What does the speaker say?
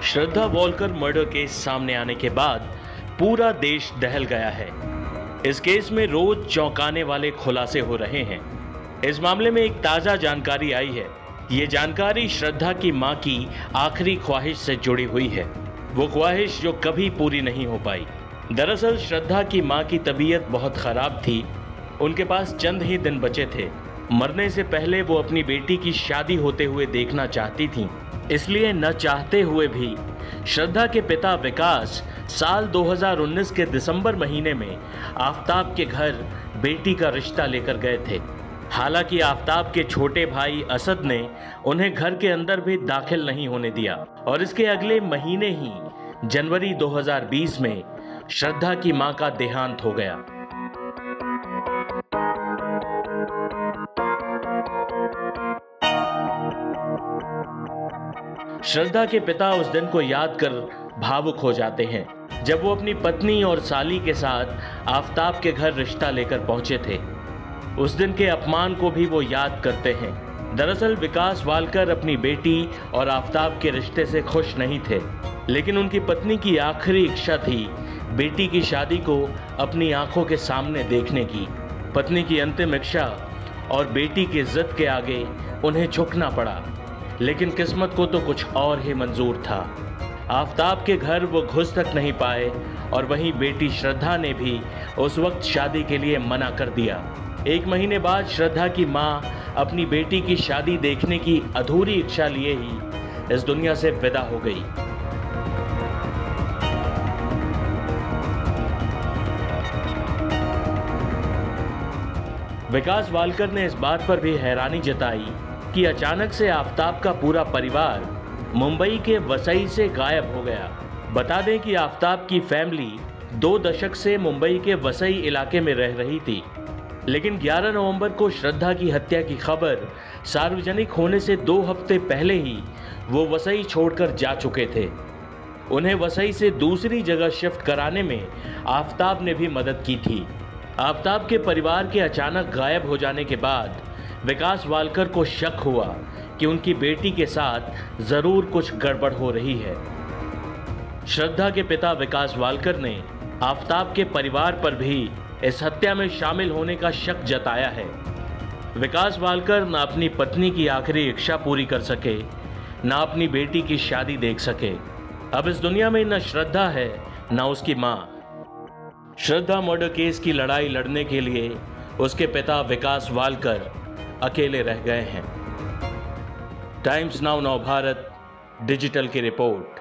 श्रद्धा Volker murder case सामने आने के बाद पूरा देश दहल गया है। इस केस में रोज चौंकाने वाले खुलासे हो रहे हैं। इस मामले में एक ताजा जानकारी आई है। ये जानकारी श्रद्धा की मां की आखिरी ख्वाहिश से जुड़ी हुई है, वो ख्वाहिश जो कभी पूरी नहीं हो पाई। दरअसल श्रद्धा की मां की तबीयत बहुत खराब थी। उनके पास चंद ही दिन बचे थे। मरने से पहले वो अपनी बेटी की शादी होते हुए देखना चाहती थीं। इसलिए न चाहते हुए भी श्रद्धा के पिता विकास साल 2019 के दिसंबर महीने में आफताब के घर बेटी का रिश्ता लेकर गए थे। हालांकि आफताब के छोटे भाई असद ने उन्हें घर के अंदर भी दाखिल नहीं होने दिया और इसके अगले महीने ही जनवरी 2020 में श्रद्धा की मां का देहांत हो गया। श्रद्धा के पिता उस दिन को याद कर भावुक हो जाते हैं जब वो अपनी पत्नी और साली के साथ आफताब के घर रिश्ता लेकर पहुंचे थे। उस दिन के अपमान को भी वो याद करते हैं। दरअसल विकास वालकर अपनी बेटी और आफताब के रिश्ते से खुश नहीं थे, लेकिन उनकी पत्नी की आखिरी इच्छा थी बेटी की शादी को अपनी आंखों के सामने देखने की। पत्नी की अंतिम इच्छा और बेटी की जिद के आगे उन्हें झुकना पड़ा, लेकिन किस्मत को तो कुछ और ही मंजूर था। आफताब के घर वो घुस तक नहीं पाए और वहीं बेटी श्रद्धा ने भी उस वक्त शादी के लिए मना कर दिया। एक महीने बाद श्रद्धा की मां अपनी बेटी की शादी देखने की अधूरी इच्छा लिए ही इस दुनिया से विदा हो गई। विकास वालकर ने इस बात पर भी हैरानी जताई कि अचानक से आफताब का पूरा परिवार मुंबई के वसई से गायब हो गया। बता दें कि आफताब की फैमिली 2 दशक से मुंबई के वसई इलाके में रह रही थी, लेकिन 11 नवंबर को श्रद्धा की हत्या की खबर सार्वजनिक होने से 2 हफ्ते पहले ही वो वसई छोड़कर जा चुके थे। उन्हें वसई से दूसरी जगह शिफ्ट कराने में आफताब ने भी मदद की थी। आफताब के परिवार के अचानक गायब हो जाने के बाद विकास वालकर को शक हुआ कि उनकी बेटी के साथ जरूर कुछ गड़बड़ हो रही है। श्रद्धा के पिता विकास वालकर ने आफताब के परिवार पर भी इस हत्या में शामिल होने का शक जताया है। विकास वालकर न अपनी पत्नी की आखिरी इच्छा पूरी कर सके, न अपनी बेटी की शादी देख सके। अब इस दुनिया में न श्रद्धा है न उसकी मां। श्रद्धा मर्डर केस की लड़ाई लड़ने के लिए उसके पिता विकास वालकर अकेले रह गए हैं। टाइम्स नाउ नव भारत डिजिटल की रिपोर्ट।